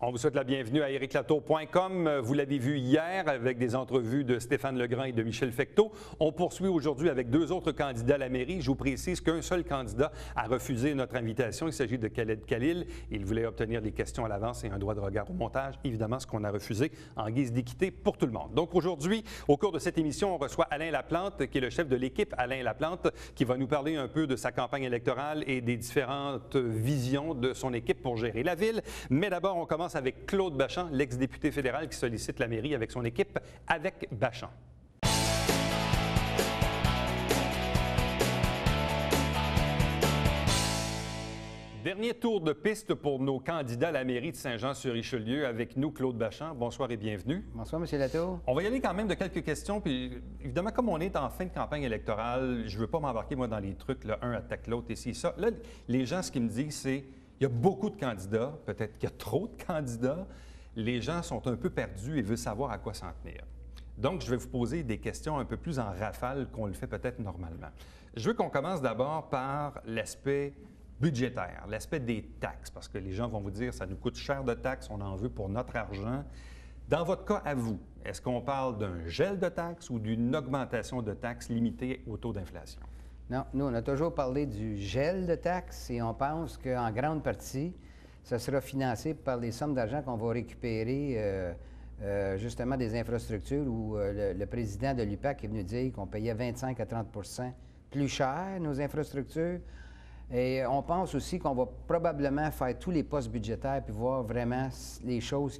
On vous souhaite la bienvenue à ériclatour.com. Vous l'avez vu hier avec des entrevues de Stéphane Legrand et de Michel Fecteau. On poursuit aujourd'hui avec deux autres candidats à la mairie. Je vous précise qu'un seul candidat a refusé notre invitation. Il s'agit de Khaled Khalil. Il voulait obtenir des questions à l'avance et un droit de regard au montage. Évidemment, ce qu'on a refusé en guise d'équité pour tout le monde. Donc aujourd'hui, au cours de cette émission, on reçoit Alain Laplante, qui est le chef de l'équipe Alain Laplante, qui va nous parler un peu de sa campagne électorale et des différentes visions de son équipe pour gérer la ville. Mais d'abord, on commence avec Claude Bachand, l'ex-député fédéral qui sollicite la mairie avec son équipe avec Bachand. Dernier tour de piste pour nos candidats à la mairie de Saint-Jean-sur-Richelieu. Avec nous, Claude Bachand. Bonsoir et bienvenue. Bonsoir, M. Latour. On va y aller quand même de quelques questions. Puis, évidemment, comme on est en fin de campagne électorale, je ne veux pas m'embarquer, moi, dans les trucs, là, un attaque l'autre, et ci, ça. Là, les gens, ce qu'ils me disent, c'est il y a beaucoup de candidats, peut-être qu'il y a trop de candidats. Les gens sont un peu perdus et veulent savoir à quoi s'en tenir. Donc, je vais vous poser des questions un peu plus en rafale qu'on le fait peut-être normalement. Je veux qu'on commence d'abord par l'aspect budgétaire, l'aspect des taxes, parce que les gens vont vous dire ça nous coûte cher de taxes, on en veut pour notre argent. Dans votre cas, à vous, est-ce qu'on parle d'un gel de taxes ou d'une augmentation de taxes limitée au taux d'inflation? Non, nous, on a toujours parlé du gel de taxes et on pense qu'en grande partie, ça sera financé par les sommes d'argent qu'on va récupérer justement des infrastructures où le président de l'UPAC est venu dire qu'on payait 25 à 30 plus cher nos infrastructures. Et on pense aussi qu'on va probablement faire tous les postes budgétaires puis voir vraiment les choses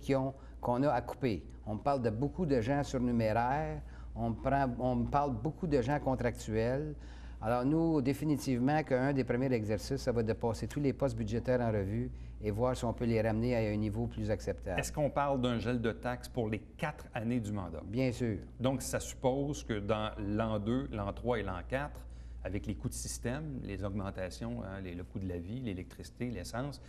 qu'on a à couper. On parle de beaucoup de gens surnuméraires, on parle beaucoup de gens contractuels. Alors nous, définitivement, qu'un des premiers exercices, ça va de passer tous les postes budgétaires en revue et voir si on peut les ramener à un niveau plus acceptable. Est-ce qu'on parle d'un gel de taxes pour les 4 années du mandat? Bien sûr. Donc, ça suppose que dans l'an 2, l'an 3 et l'an 4, avec les coûts de système, les augmentations, hein, le coût de la vie, l'électricité, l'essence,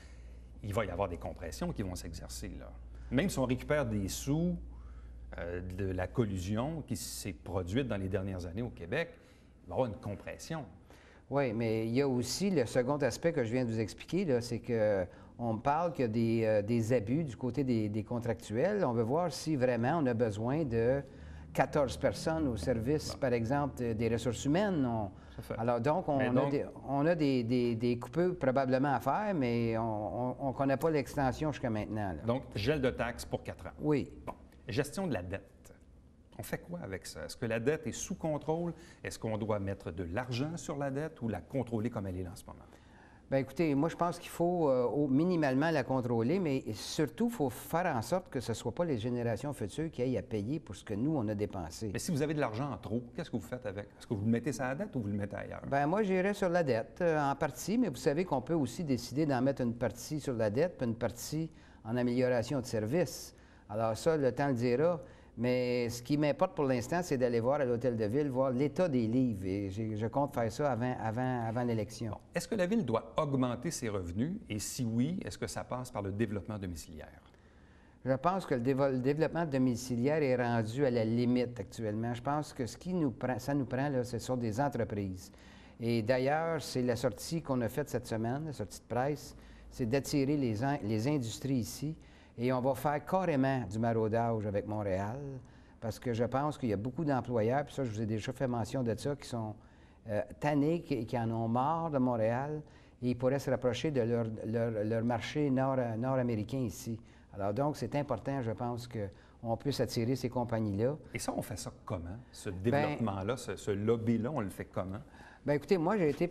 il va y avoir des compressions qui vont s'exercer, là. Même si on récupère des sous de la collusion qui s'est produite dans les dernières années au Québec, il va y avoir une compression. Oui, mais il y a aussi le second aspect que je viens de vous expliquer, là, c'est qu'on parle qu'il y a des abus du côté des contractuels. On veut voir si vraiment on a besoin de 14 personnes au service, par exemple, des ressources humaines. Alors donc, on a des coupures probablement à faire, mais on ne connaît pas l'extension jusqu'à maintenant, là. Donc, gel de taxes pour 4 ans. Oui. Bon. Gestion de la dette. On fait quoi avec ça? Est-ce que la dette est sous contrôle? Est-ce qu'on doit mettre de l'argent sur la dette ou la contrôler comme elle est en ce moment? Bien, écoutez, moi, je pense qu'il faut minimalement la contrôler, mais surtout, il faut faire en sorte que ce ne soit pas les générations futures qui aillent à payer pour ce que nous, on a dépensé. Mais si vous avez de l'argent en trop, qu'est-ce que vous faites avec? Est-ce que vous le mettez sur la dette ou vous le mettez ailleurs? Bien, moi, j'irais sur la dette, en partie, mais vous savez qu'on peut aussi décider d'en mettre une partie sur la dette, puis une partie en amélioration de services. Alors ça, le temps le dira. Mais ce qui m'importe pour l'instant, c'est d'aller voir à l'Hôtel de Ville, voir l'état des livres. Et je compte faire ça avant l'élection. Bon. Est-ce que la Ville doit augmenter ses revenus? Et si oui, est-ce que ça passe par le développement domiciliaire? Je pense que le développement domiciliaire est rendu à la limite actuellement. Je pense que ça nous prend, là, ce sont des entreprises. Et d'ailleurs, c'est la sortie qu'on a faite cette semaine, la sortie de presse, c'est d'attirer les industries ici. Et on va faire carrément du maraudage avec Montréal, parce que je pense qu'il y a beaucoup d'employeurs, puis ça, je vous ai déjà fait mention de ça, qui sont tannés, qui en ont marre de Montréal, et ils pourraient se rapprocher de leur marché nord-américain ici. Alors donc, c'est important, je pense, qu'on puisse attirer ces compagnies-là. Et ça, on fait ça comment? Ce développement-là, ce lobby-là, on le fait comment? Bien, écoutez, moi, j'ai été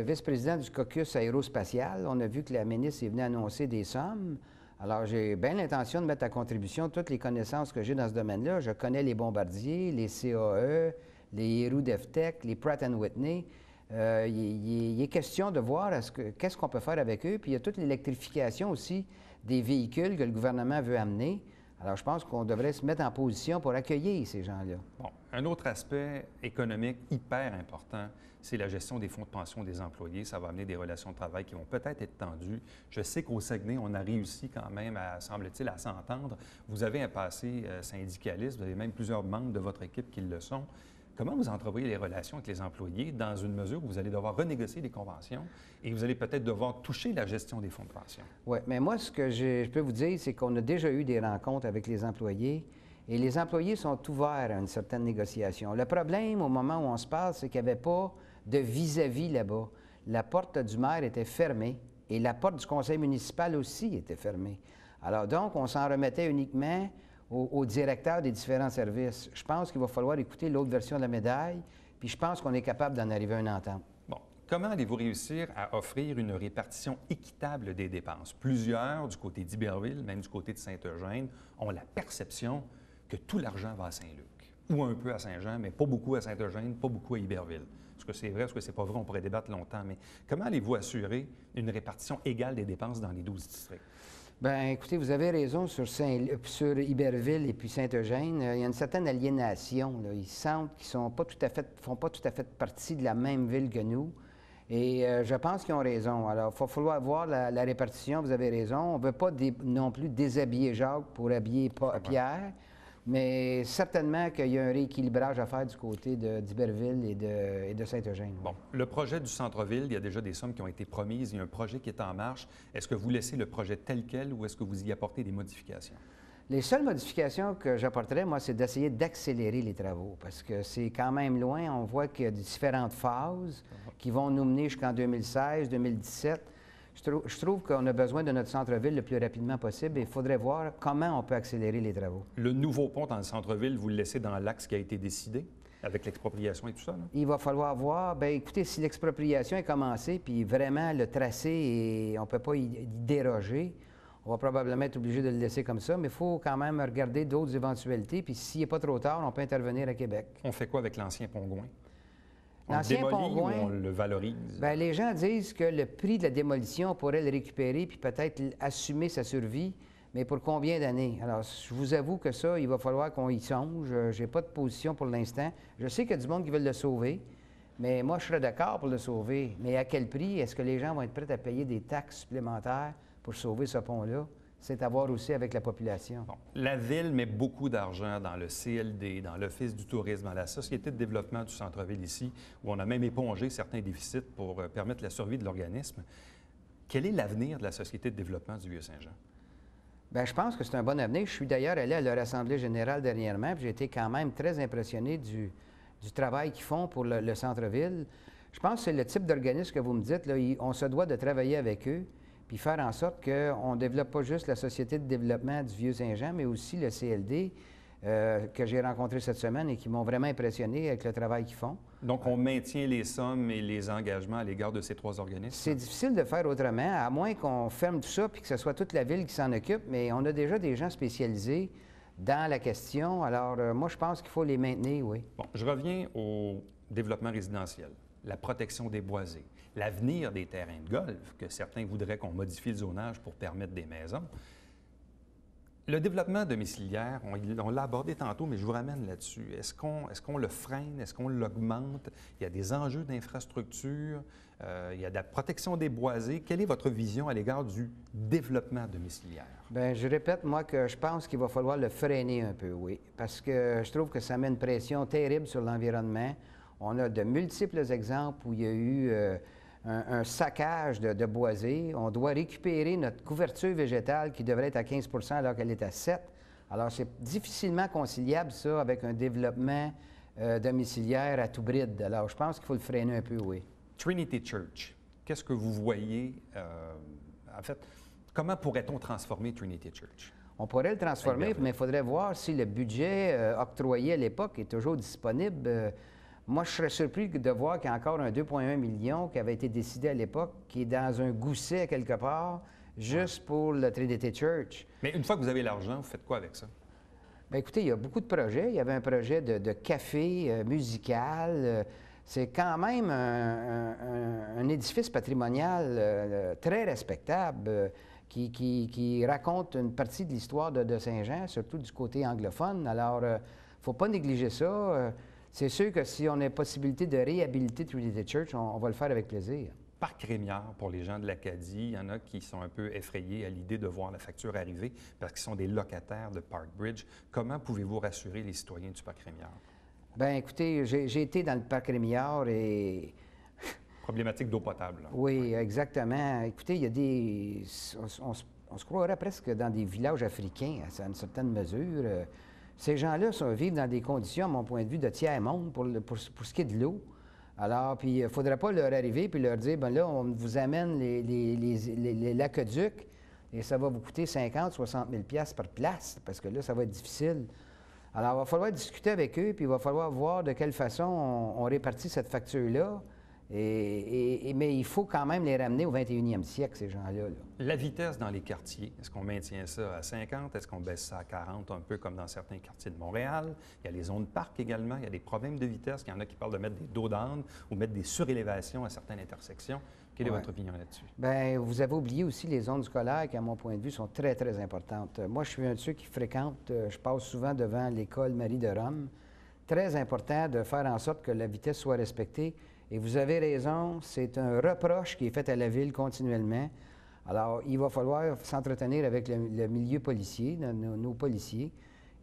vice-président du caucus aérospatial. On a vu que la ministre est venue annoncer des sommes. Alors, j'ai bien l'intention de mettre à contribution toutes les connaissances que j'ai dans ce domaine-là. Je connais les Bombardier, les CAE, les Héroux DevTech, les Pratt & Whitney. Il est question de voir qu'est-ce qu'on peut faire avec eux. Puis il y a toute l'électrification aussi des véhicules que le gouvernement veut amener. Alors, je pense qu'on devrait se mettre en position pour accueillir ces gens-là. Bon, un autre aspect économique hyper important, c'est la gestion des fonds de pension des employés. Ça va amener des relations de travail qui vont peut-être être tendues. Je sais qu'au Saguenay, on a réussi quand même, semble-t-il, à s'entendre. Vous avez un passé syndicaliste, vous avez même plusieurs membres de votre équipe qui le sont. Comment vous entrevoyez les relations avec les employés dans une mesure où vous allez devoir renégocier des conventions et vous allez peut-être devoir toucher la gestion des fonds de pension? Oui, mais moi, ce que je peux vous dire, c'est qu'on a déjà eu des rencontres avec les employés et les employés sont ouverts à une certaine négociation. Le problème, au moment où on se parle, c'est qu'il n'y avait pas de vis-à-vis là-bas. La porte du maire était fermée et la porte du conseil municipal aussi était fermée. Alors donc, on s'en remettait uniquement au directeur des différents services. Je pense qu'il va falloir écouter l'autre version de la médaille, puis je pense qu'on est capable d'en arriver à une entente. Bon, comment allez-vous réussir à offrir une répartition équitable des dépenses? Plusieurs, du côté d'Iberville, même du côté de Saint-Eugène, ont la perception que tout l'argent va à Saint-Luc, ou un peu à Saint-Jean, mais pas beaucoup à Saint-Eugène, pas beaucoup à Iberville. Est-ce que c'est vrai, est-ce que c'est pas vrai? On pourrait débattre longtemps, mais comment allez-vous assurer une répartition égale des dépenses dans les 12 districts? Bien, écoutez, vous avez raison sur Iberville et puis Saint-Eugène. Il y a une certaine aliénation, là. Ils sentent qu'ils font pas tout à fait partie de la même ville que nous. Et je pense qu'ils ont raison. Alors, il va falloir voir la répartition, vous avez raison. On ne veut pas non plus déshabiller Jacques pour habiller Pierre, mais certainement qu'il y a un rééquilibrage à faire du côté d'Iberville et de Saint-Eugène. Bon, le projet du centre-ville, il y a déjà des sommes qui ont été promises. Il y a un projet qui est en marche. Est-ce que vous laissez le projet tel quel ou est-ce que vous y apportez des modifications? Les seules modifications que j'apporterais, moi, c'est d'essayer d'accélérer les travaux parce que c'est quand même loin. On voit qu'il y a différentes phases qui vont nous mener jusqu'en 2016, 2017. Je trouve qu'on a besoin de notre centre-ville le plus rapidement possible et il faudrait voir comment on peut accélérer les travaux. Le nouveau pont dans le centre-ville, vous le laissez dans l'axe qui a été décidé, avec l'expropriation et tout ça, là? Il va falloir voir, bien écoutez, si l'expropriation est commencée, puis vraiment le tracé, on ne peut pas y déroger, on va probablement être obligé de le laisser comme ça, mais il faut quand même regarder d'autres éventualités, puis s'il n'est pas trop tard, on peut intervenir à Québec. On fait quoi avec l'ancien pont-Gouin? L'ancien pont-Gouin, on le valorise? Bien, les gens disent que le prix de la démolition, on pourrait le récupérer puis peut-être assumer sa survie, mais pour combien d'années? Alors, je vous avoue que ça, il va falloir qu'on y songe. Je n'ai pas de position pour l'instant. Je sais qu'il y a du monde qui veut le sauver, mais moi, je serais d'accord pour le sauver. Mais à quel prix? Est-ce que les gens vont être prêts à payer des taxes supplémentaires pour sauver ce pont-là? C'est à voir aussi avec la population. Bon. La Ville met beaucoup d'argent dans le CLD, dans l'Office du tourisme, dans la Société de développement du centre-ville ici, où on a même épongé certains déficits pour permettre la survie de l'organisme. Quel est l'avenir de la Société de développement du Vieux-Saint-Jean? Bien, je pense que c'est un bon avenir. Je suis d'ailleurs allé à leur Assemblée générale dernièrement, puis j'ai été quand même très impressionné du travail qu'ils font pour le centre-ville. Je pense que c'est le type d'organisme que vous me dites, là, on se doit de travailler avec eux, puis faire en sorte qu'on ne développe pas juste la Société de développement du Vieux-Saint-Jean, mais aussi le CLD, que j'ai rencontré cette semaine et qui m'ont vraiment impressionné avec le travail qu'ils font. Donc, on maintient les sommes et les engagements à l'égard de ces trois organismes? C'est difficile de faire autrement, à moins qu'on ferme tout ça puis que ce soit toute la Ville qui s'en occupe, mais on a déjà des gens spécialisés dans la question. Alors, moi, je pense qu'il faut les maintenir, oui. Bon, je reviens au développement résidentiel, la protection des boisés, l'avenir des terrains de golf, que certains voudraient qu'on modifie le zonage pour permettre des maisons. Le développement domiciliaire, on l'a abordé tantôt, mais je vous ramène là-dessus. Est-ce qu'on le freine? Est-ce qu'on l'augmente? Il y a des enjeux d'infrastructure, il y a de la protection des boisés. Quelle est votre vision à l'égard du développement domiciliaire? Bien, je répète, moi, que je pense qu'il va falloir le freiner un peu, oui, parce que je trouve que ça met une pression terrible sur l'environnement. On a de multiples exemples où il y a eu un saccage de boisés. On doit récupérer notre couverture végétale qui devrait être à 15 alors qu'elle est à 7 Alors, c'est difficilement conciliable, ça, avec un développement domiciliaire à tout bride. Alors, je pense qu'il faut le freiner un peu, oui. Trinity Church, qu'est-ce que vous voyez, en fait, comment pourrait-on transformer Trinity Church? On pourrait le transformer, mais il faudrait voir si le budget octroyé à l'époque est toujours disponible. Moi, je serais surpris de voir qu'il y a encore un 2,1 million qui avait été décidé à l'époque, qui est dans un gousset quelque part, juste pour le Trinity Church. Mais une fois que vous avez l'argent, vous faites quoi avec ça? Bien, écoutez, il y a beaucoup de projets. Il y avait un projet de café musical. C'est quand même un édifice patrimonial très respectable qui raconte une partie de l'histoire de Saint-Jean, surtout du côté anglophone. Alors, il ne faut pas négliger ça. C'est sûr que si on a possibilité de réhabiliter Trinity Church, on va le faire avec plaisir. Parc Rémiard, pour les gens de l'Acadie, il y en a qui sont un peu effrayés à l'idée de voir la facture arriver parce qu'ils sont des locataires de Park Bridge. Comment pouvez-vous rassurer les citoyens du Parc Rémiard? Bien, écoutez, j'ai été dans le parc Rémillard et... Problématique d'eau potable. Là. Oui, exactement. Écoutez, il y a des... On se croirait presque dans des villages africains, à une certaine mesure. Ces gens-là vivent dans des conditions, à mon point de vue, de tiers-monde pour ce qui est de l'eau. Alors, puis il ne faudrait pas leur arriver puis leur dire, bien là, on vous amène les aqueducs et ça va vous coûter 50 60 000 $ par place, parce que là, ça va être difficile. Alors, il va falloir discuter avec eux, puis il va falloir voir de quelle façon on répartit cette facture-là. Mais il faut quand même les ramener au 21e siècle, ces gens-là. Là. La vitesse dans les quartiers, est-ce qu'on maintient ça à 50? Est-ce qu'on baisse ça à 40, un peu comme dans certains quartiers de Montréal? Il y a les zones parcs également, il y a des problèmes de vitesse. Il y en a qui parlent de mettre des dos d'âne ou mettre des surélévations à certaines intersections. Quelle est votre opinion là-dessus? Bien, vous avez oublié aussi les zones scolaires qui, à mon point de vue, sont très, très importantes. Moi, je suis un de ceux qui fréquente, je passe souvent devant l'école Marie de Rome. Très important de faire en sorte que la vitesse soit respectée. Et vous avez raison, c'est un reproche qui est fait à la Ville continuellement. Alors, il va falloir s'entretenir avec le milieu policier, nos policiers.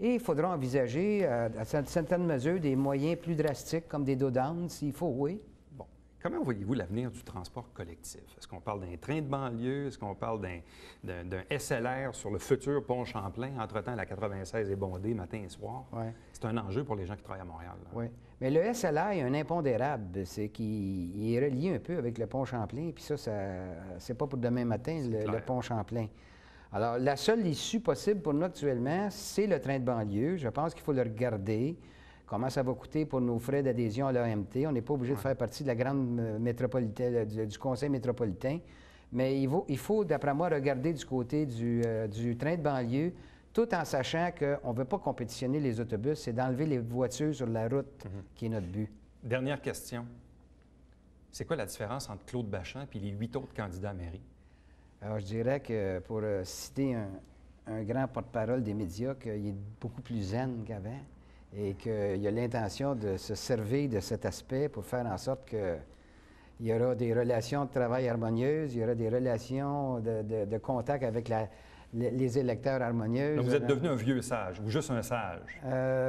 Et il faudra envisager, à certaines mesures, des moyens plus drastiques, comme des dos d'âne, s'il faut, oui. Bon. Comment voyez-vous l'avenir du transport collectif? Est-ce qu'on parle d'un train de banlieue? Est-ce qu'on parle d'un SLR sur le futur pont Champlain? Entre-temps, la 96 est bondée matin et soir. Ouais. C'est un enjeu pour les gens qui travaillent à Montréal. Là. Oui. Mais le SLR, il y a un impondérable. C'est qu'il est relié un peu avec le pont Champlain. Puis ça c'est pas pour demain matin, le pont Champlain. Alors, la seule issue possible pour nous actuellement, c'est le train de banlieue. Je pense qu'il faut le regarder. Comment ça va coûter pour nos frais d'adhésion à l'AMT. On n'est pas obligé de faire partie de la grande métropolitaine, du conseil métropolitain. Mais il faut, d'après moi, regarder du côté du train de banlieue, tout en sachant qu'on ne veut pas compétitionner les autobus, c'est d'enlever les voitures sur la route qui est notre but. Dernière question. C'est quoi la différence entre Claude Bachand et les 8 autres candidats à mairie? Alors, je dirais que, pour citer un grand porte-parole des médias, qu'il est beaucoup plus zen qu'avant et qu'il a l'intention de se servir de cet aspect pour faire en sorte qu'il y aura des relations de travail harmonieuses, il y aura des relations de contact avec les électeurs harmonieuses. Donc, vous êtes devenu un vieux sage ou juste un sage?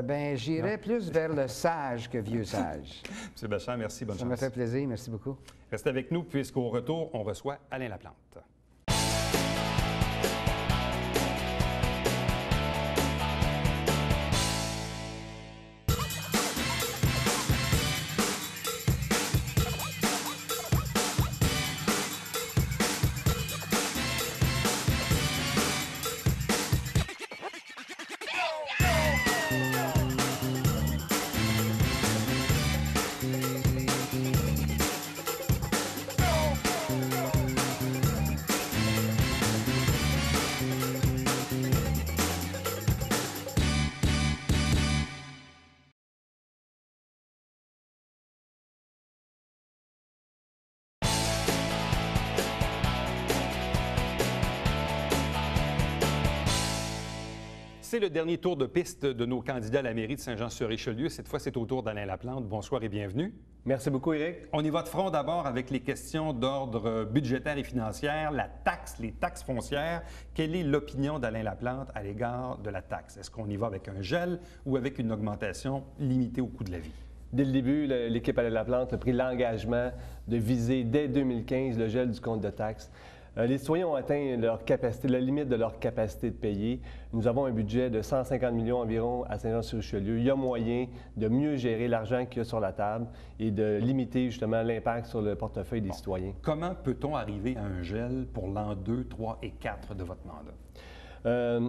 Bien, j'irais plus vers le sage que vieux sage. M. Bachand, merci. Bonne chance. Ça me fait plaisir. Merci beaucoup. Restez avec nous puisqu'au retour, on reçoit Alain Laplante. C'est le dernier tour de piste de nos candidats à la mairie de Saint-Jean-sur-Richelieu. Cette fois, c'est au tour d'Alain Laplante. Bonsoir et bienvenue. Merci beaucoup, Éric. On y va de front d'abord avec les questions d'ordre budgétaire et financière, la taxe, les taxes foncières. Quelle est l'opinion d'Alain Laplante à l'égard de la taxe? Est-ce qu'on y va avec un gel ou avec une augmentation limitée au coût de la vie? Dès le début, l'équipe Alain Laplante a pris l'engagement de viser dès 2015 le gel du compte de taxes. Les citoyens ont atteint la limite de leur capacité de payer. Nous avons un budget de 150 millions environ à Saint-Jean-sur-Richelieu. Il y a moyen de mieux gérer l'argent qu'il y a sur la table et de limiter justement l'impact sur le portefeuille des citoyens. Comment peut-on arriver à un gel pour l'an 2, 3 et 4 de votre mandat?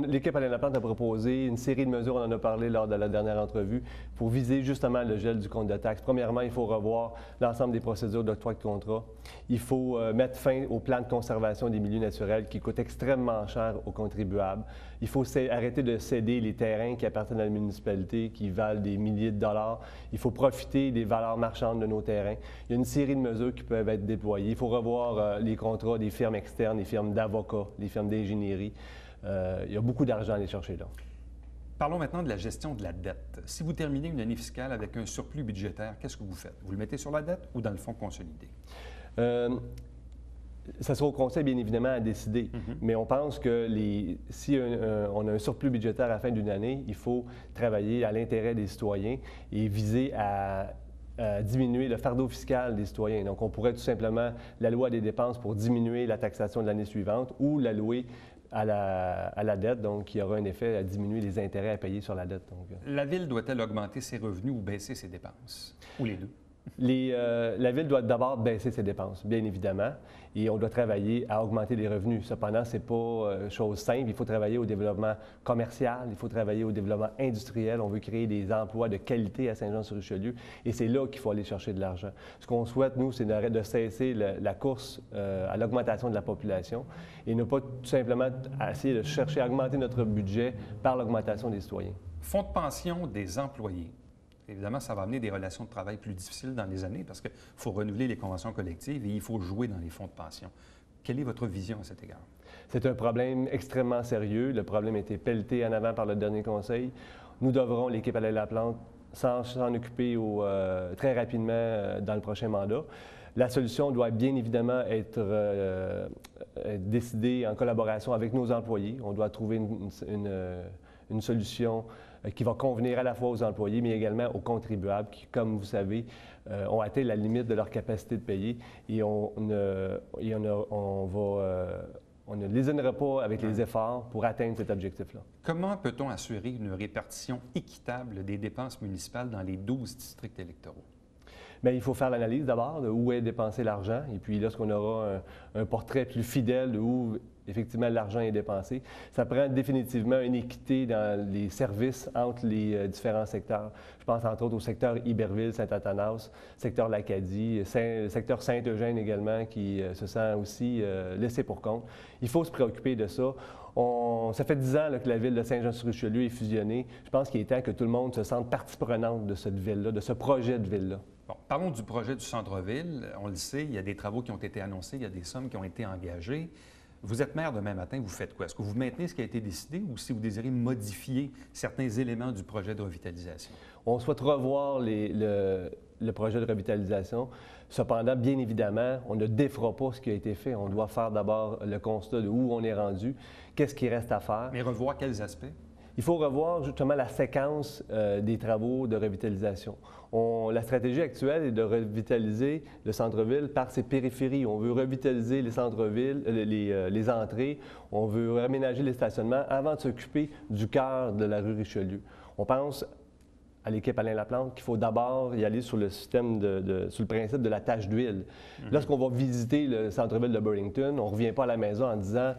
L'équipe Alain Laplante a proposé une série de mesures, on en a parlé lors de la dernière entrevue, pour viser justement le gel du compte de taxes. Premièrement, il faut revoir l'ensemble des procédures d'octroi de contrat. Il faut mettre fin au plan de conservation des milieux naturels qui coûte extrêmement cher aux contribuables. Il faut arrêter de céder les terrains qui appartiennent à la municipalité, qui valent des milliers de dollars. Il faut profiter des valeurs marchandes de nos terrains. Il y a une série de mesures qui peuvent être déployées. Il faut revoir les contrats des firmes externes, des firmes d'avocats, des firmes d'ingénierie. Il y a beaucoup d'argent à aller chercher là. Parlons maintenant de la gestion de la dette. Si vous terminez une année fiscale avec un surplus budgétaire, qu'est-ce que vous faites? Vous le mettez sur la dette ou dans le fonds consolidé? ça sera au conseil, bien évidemment, à décider. Mais on pense que si on a un surplus budgétaire à la fin d'une année, il faut travailler à l'intérêt des citoyens et viser à diminuer le fardeau fiscal des citoyens. Donc, on pourrait tout simplement l'allouer à des dépenses pour diminuer la taxation de l'année suivante ou l'allouer à la dette, donc qui aura un effet à diminuer les intérêts à payer sur la dette. Donc, la Ville doit-elle augmenter ses revenus ou baisser ses dépenses? Ou les deux? La Ville doit d'abord baisser ses dépenses, bien évidemment, et on doit travailler à augmenter les revenus. Cependant, ce n'est pas chose simple. Il faut travailler au développement commercial, il faut travailler au développement industriel. On veut créer des emplois de qualité à Saint-Jean-sur-Richelieu, et c'est là qu'il faut aller chercher de l'argent. Ce qu'on souhaite, nous, c'est de cesser la course à l'augmentation de la population et ne pas tout simplement essayer de chercher à augmenter notre budget par l'augmentation des citoyens. Fonds de pension des employés. Évidemment, ça va amener des relations de travail plus difficiles dans les années parce qu'il faut renouveler les conventions collectives et il faut jouer dans les fonds de pension. Quelle est votre vision à cet égard? C'est un problème extrêmement sérieux. Le problème a été pelleté en avant par le dernier conseil. Nous devrons, l'équipe Alain Laplante, s'en occuper très rapidement dans le prochain mandat. La solution doit bien évidemment être décidée en collaboration avec nos employés. On doit trouver une solution qui va convenir à la fois aux employés, mais également aux contribuables qui, comme vous savez, ont atteint la limite de leur capacité de payer et on ne les aidera pas avec les efforts pour atteindre cet objectif-là. Comment peut-on assurer une répartition équitable des dépenses municipales dans les 12 districts électoraux? Bien, il faut faire l'analyse d'abord de où est dépensé l'argent et puis lorsqu'on aura un portrait plus fidèle de où effectivement l'argent est dépensé, ça prend définitivement une équité dans les services entre les différents secteurs. Je pense entre autres au secteur Iberville, Saint-Athanas, secteur l'Acadie, secteur Saint-Eugène également qui se sent aussi laissé pour compte. Il faut se préoccuper de ça. Ça fait 10 ans que la ville de Saint-Jean-sur-Richelieu est fusionnée. Je pense qu'il est temps que tout le monde se sente partie prenante de cette ville-là, de ce projet de ville-là. Bon, parlons du projet du centre-ville. On le sait, il y a des travaux qui ont été annoncés, il y a des sommes qui ont été engagées. Vous êtes maire demain matin, vous faites quoi? Est-ce que vous maintenez ce qui a été décidé ou si vous désirez modifier certains éléments du projet de revitalisation? On souhaite revoir le projet de revitalisation. Cependant, bien évidemment, on ne défera pas ce qui a été fait. On doit faire d'abord le constat de où on est rendu, qu'est-ce qui reste à faire. Mais revoir quels aspects? Il faut revoir justement la séquence des travaux de revitalisation. La stratégie actuelle est de revitaliser le centre-ville par ses périphéries. On veut revitaliser les centres-villes, les entrées. On veut aménager les stationnements avant de s'occuper du cœur de la rue Richelieu. On pense à l'équipe Alain Laplante qu'il faut d'abord y aller sur le système sur le principe de la tache d'huile. Lorsqu'on va visiter le centre-ville de Burlington, on ne revient pas à la maison en disant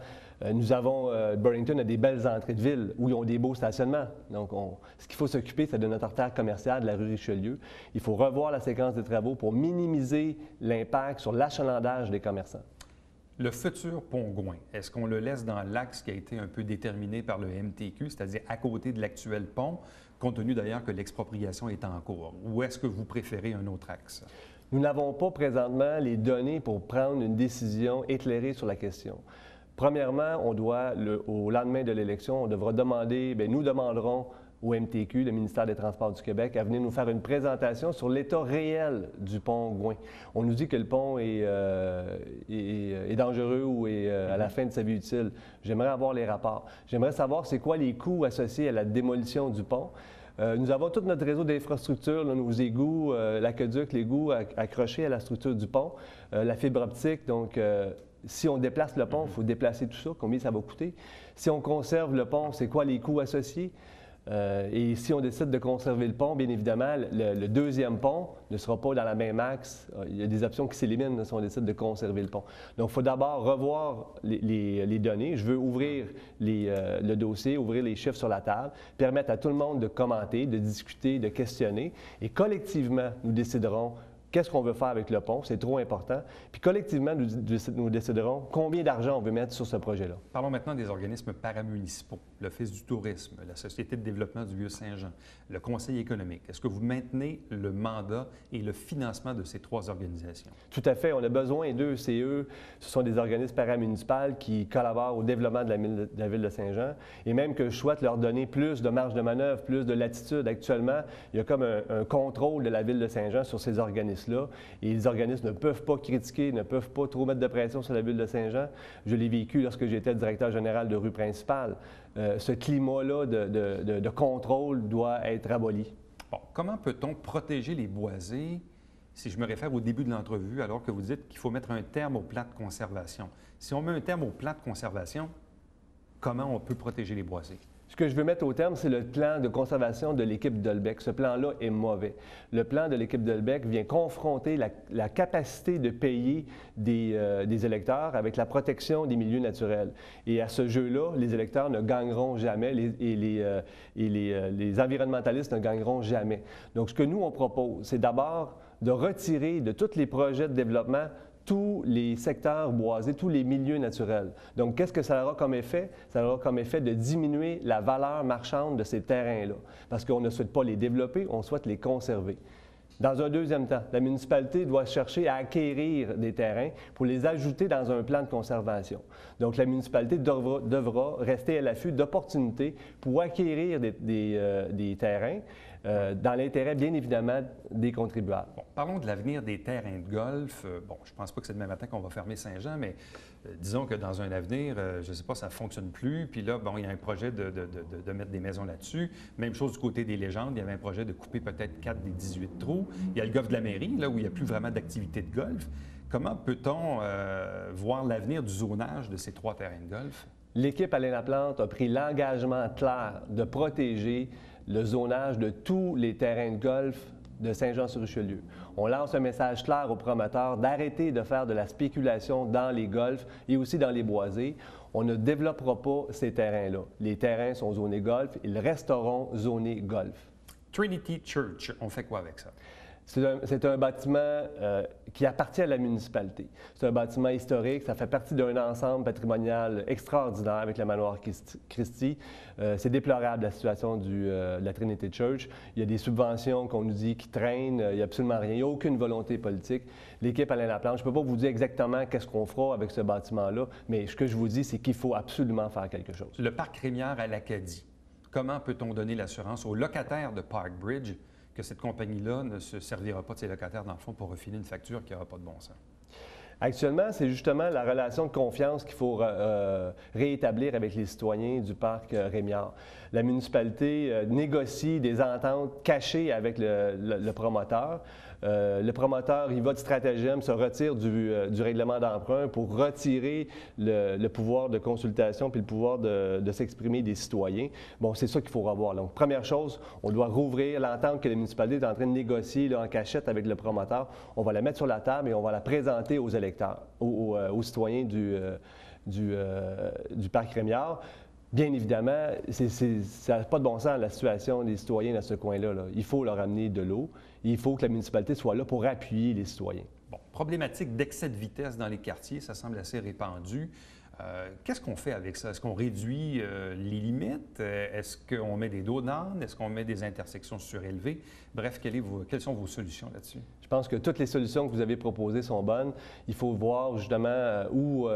Burlington a des belles entrées de ville où ils ont des beaux stationnements. Donc, ce qu'il faut s'occuper, c'est de notre artère commerciale de la rue Richelieu. Il faut revoir la séquence des travaux pour minimiser l'impact sur l'achalandage des commerçants. Le futur pont Gouin, est-ce qu'on le laisse dans l'axe qui a été un peu déterminé par le MTQ, c'est-à-dire à côté de l'actuel pont, compte tenu d'ailleurs que l'expropriation est en cours, ou est-ce que vous préférez un autre axe? Nous n'avons pas présentement les données pour prendre une décision éclairée sur la question. Premièrement, au lendemain de l'élection, on devra demander, nous demanderons au MTQ, le ministère des Transports du Québec, à venir nous faire une présentation sur l'état réel du pont Gouin. On nous dit que le pont est dangereux ou est à la fin de sa vie utile. J'aimerais avoir les rapports. J'aimerais savoir c'est quoi les coûts associés à la démolition du pont. Nous avons tout notre réseau d'infrastructures, nos égouts, l'aqueduc, l'égout accrochés à la structure du pont, la fibre optique, donc... si on déplace le pont, il faut déplacer tout ça. Combien ça va coûter? Si on conserve le pont, c'est quoi les coûts associés? Et si on décide de conserver le pont, bien évidemment, le deuxième pont ne sera pas dans la même axe. Il y a des options qui s'éliminent si on décide de conserver le pont. Donc, il faut d'abord revoir les données. Je veux ouvrir le dossier, ouvrir les chiffres sur la table, permettre à tout le monde de commenter, de discuter, de questionner. Et collectivement, nous déciderons qu'est-ce qu'on veut faire avec le pont, c'est trop important. Puis collectivement, nous déciderons combien d'argent on veut mettre sur ce projet-là. Parlons maintenant des organismes paramunicipaux, l'Office du tourisme, la Société de développement du Vieux-Saint-Jean, le Conseil économique. Est-ce que vous maintenez le mandat et le financement de ces trois organisations? Tout à fait. On a besoin d'eux. Ce sont des organismes paramunicipaux qui collaborent au développement de la ville de Saint-Jean et même que je souhaite leur donner plus de marge de manœuvre, plus de latitude. Actuellement, il y a comme un contrôle de la ville de Saint-Jean sur ces organismes. organismes-là. Et les organismes ne peuvent pas critiquer, ne peuvent pas trop mettre de pression sur la ville de Saint-Jean. Je l'ai vécu lorsque j'étais directeur général de rue principale. Ce climat-là de contrôle doit être aboli. Bon, comment peut-on protéger les boisés, si je me réfère au début de l'entrevue, alors que vous dites qu'il faut mettre un terme au plan de conservation? Si on met un terme au plan de conservation, comment on peut protéger les boisés? Ce que je veux mettre au terme, c'est le plan de conservation de l'équipe Dolbec. Ce plan-là est mauvais. Le plan de l'équipe Dolbec vient confronter la capacité de payer des électeurs avec la protection des milieux naturels. Et à ce jeu-là, les électeurs ne gagneront jamais les environnementalistes ne gagneront jamais. Donc, ce que nous, on propose, c'est d'abord de retirer de tous les projets de développement tous les secteurs boisés, tous les milieux naturels. Donc, qu'est-ce que ça aura comme effet? Ça aura comme effet de diminuer la valeur marchande de ces terrains-là, parce qu'on ne souhaite pas les développer, on souhaite les conserver. Dans un deuxième temps, la municipalité doit chercher à acquérir des terrains pour les ajouter dans un plan de conservation. Donc, la municipalité devra rester à l'affût d'opportunités pour acquérir des terrains dans l'intérêt, bien évidemment, des contribuables. Bon, parlons de l'avenir des terrains de golf. Bon, je ne pense pas que c'est demain matin qu'on va fermer Saint-Jean, mais disons que dans un avenir, je ne sais pas, ça ne fonctionne plus. Puis là, bon, il y a un projet de mettre des maisons là-dessus. Même chose du côté des légendes. Il y avait un projet de couper peut-être 4 des 18 trous. Il y a le golf de la mairie, là où il n'y a plus vraiment d'activité de golf. Comment peut-on voir l'avenir du zonage de ces 3 terrains de golf? L'équipe Alain Laplante a pris l'engagement clair de protéger le zonage de tous les terrains de golf de Saint-Jean-sur-Richelieu. On lance un message clair aux promoteurs d'arrêter de faire de la spéculation dans les golfs et aussi dans les boisés. On ne développera pas ces terrains-là. Les terrains sont zonés golf, ils resteront zonés golf. Trinity Church, on fait quoi avec ça? C'est un bâtiment qui appartient à la municipalité. C'est un bâtiment historique, ça fait partie d'un ensemble patrimonial extraordinaire avec le manoir Christie. C'est déplorable la situation de la Trinity Church. Il y a des subventions qu'on nous dit qui traînent, il n'y a absolument rien, il n'y a aucune volonté politique. L'équipe Alain Laplante, je ne peux pas vous dire exactement qu'est-ce qu'on fera avec ce bâtiment-là, mais ce que je vous dis, c'est qu'il faut absolument faire quelque chose. Le parc Rémière à l'Acadie, comment peut-on donner l'assurance aux locataires de Park Bridge que cette compagnie-là ne se servira pas de ses locataires, dans le fond, pour refiler une facture qui n'aura pas de bon sens? Actuellement, c'est justement la relation de confiance qu'il faut réétablir avec les citoyens du parc Rémiard. La municipalité négocie des ententes cachées avec le promoteur. Le promoteur, il va de stratagème, se retire du règlement d'emprunt pour retirer le pouvoir de consultation puis le pouvoir de s'exprimer des citoyens. Bon, c'est ça qu'il faut revoir. Donc, première chose, on doit rouvrir l'entente que la municipalité est en train de négocier là, en cachette avec le promoteur. On va la mettre sur la table et on va la présenter aux électeurs, aux citoyens du parc Rémiard. Bien évidemment, ça n'a pas de bon sens la situation des citoyens dans ce coin-là. Là. Il faut leur amener de l'eau. Il faut que la municipalité soit là pour appuyer les citoyens. Bon, problématique d'excès de vitesse dans les quartiers, ça semble assez répandu. Qu'est-ce qu'on fait avec ça? Est-ce qu'on réduit les limites? Est-ce qu'on met des dos d'âne? Est-ce qu'on met des intersections surélevées? Bref, quelles sont vos solutions là-dessus? Je pense que toutes les solutions que vous avez proposées sont bonnes. Il faut voir justement où,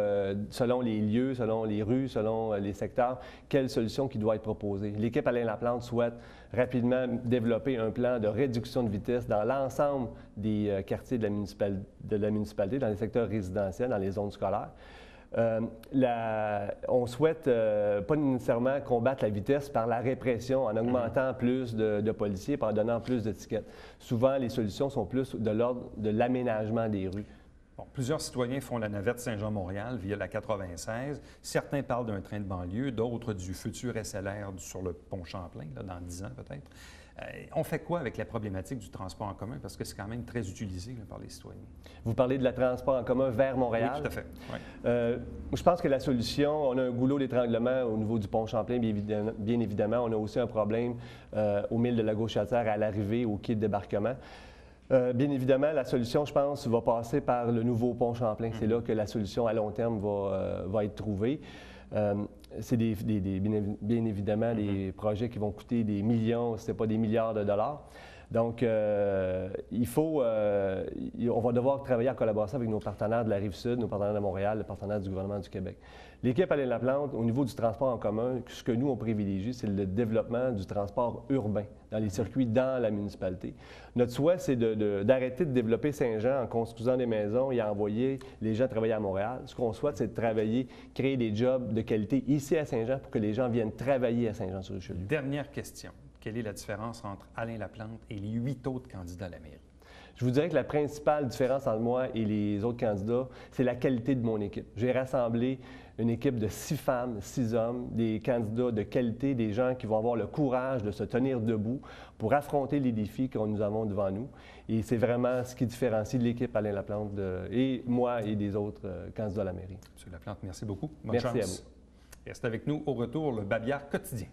selon les lieux, selon les rues, selon les secteurs, quelle solution qui doit être proposée. L'équipe Alain Laplante souhaite rapidement développer un plan de réduction de vitesse dans l'ensemble des quartiers de la municipalité, dans les secteurs résidentiels, dans les zones scolaires. On souhaite pas nécessairement combattre la vitesse par la répression en augmentant plus de policiers, par en donnant plus de tickets. Souvent, les solutions sont plus de l'ordre de l'aménagement des rues. Bon, plusieurs citoyens font la navette Saint-Jean-Montréal via la 96. Certains parlent d'un train de banlieue, d'autres du futur SLR sur le pont Champlain, là, dans 10 ans peut-être. On fait quoi avec la problématique du transport en commun? Parce que c'est quand même très utilisé là, par les citoyens. Vous parlez de la transport en commun vers Montréal? Oui, tout à fait. Oui. Je pense que la solution, on a un goulot d'étranglement au niveau du pont Champlain, bien évidemment. On a aussi un problème au mille de la Gauchetière à l'arrivée, au quai de débarquement. Bien évidemment, la solution, je pense, va passer par le nouveau pont Champlain. C'est là que la solution à long terme va être trouvée. C'est bien évidemment des projets qui vont coûter des millions, si ce n'est pas des milliards de dollars. Donc, on va devoir travailler en collaboration avec nos partenaires de la Rive-Sud, nos partenaires de Montréal, les partenaires du gouvernement du Québec. L'équipe Alain Laplante, au niveau du transport en commun, ce que nous, on privilégie, c'est le développement du transport urbain dans les circuits dans la municipalité. Notre souhait, c'est d'arrêter de développer Saint-Jean en construisant des maisons et à envoyer les gens travailler à Montréal. Ce qu'on souhaite, c'est de travailler, créer des jobs de qualité ici à Saint-Jean pour que les gens viennent travailler à Saint-Jean-sur-Richelieu. Dernière question. Quelle est la différence entre Alain Laplante et les 8 autres candidats à la mairie? Je vous dirais que la principale différence entre moi et les autres candidats, c'est la qualité de mon équipe. J'ai rassemblé une équipe de 6 femmes, 6 hommes, des candidats de qualité, des gens qui vont avoir le courage de se tenir debout pour affronter les défis que nous avons devant nous. Et c'est vraiment ce qui différencie l'équipe Alain Laplante et moi et des autres candidats à la mairie. M. Laplante, merci beaucoup. Bonne merci chance. à vous. Restez avec nous. Au retour, le Babillard quotidien.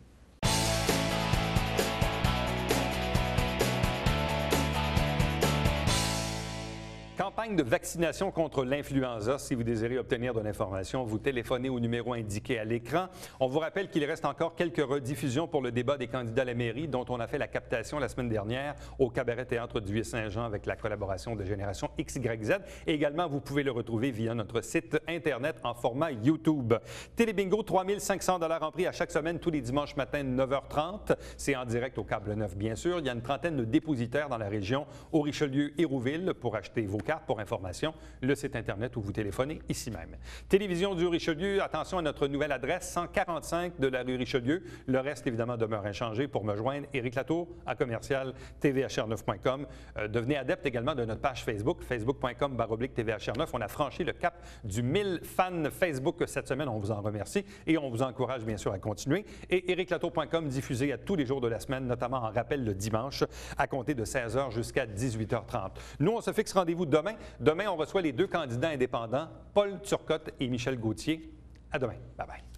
Campagne de vaccination contre l'influenza. Si vous désirez obtenir de l'information, vous téléphonez au numéro indiqué à l'écran. On vous rappelle qu'il reste encore quelques rediffusions pour le débat des candidats à la mairie, dont on a fait la captation la semaine dernière au Cabaret Théâtre du Vieux-Saint-Jean avec la collaboration de Génération XYZ. Et également, vous pouvez le retrouver via notre site Internet en format YouTube. Télébingo, 3 500 $ en prix à chaque semaine, tous les dimanches matin, 9h30. C'est en direct au Câble 9, bien sûr. Il y a une trentaine de dépositaires dans la région, au Richelieu-Hérouville, pour acheter vos cartes. Pour information, le site Internet où vous téléphonez ici même. Télévision du Richelieu, attention à notre nouvelle adresse, 145 de la rue Richelieu. Le reste, évidemment, demeure inchangé. Pour me joindre, Éric Latour à commercial tvhr9.com. Devenez adepte également de notre page Facebook, facebook.com/tvhr9. On a franchi le cap du 1000 fans Facebook cette semaine. On vous en remercie et on vous encourage, bien sûr, à continuer. Et ériclatour.com, diffusé à tous les jours de la semaine, notamment en rappel le dimanche, à compter de 16h jusqu'à 18h30. Nous, on se fixe rendez-vous demain. Demain, on reçoit les 2 candidats indépendants, Paul Turcotte et Michel Gauthier. À demain. Bye-bye.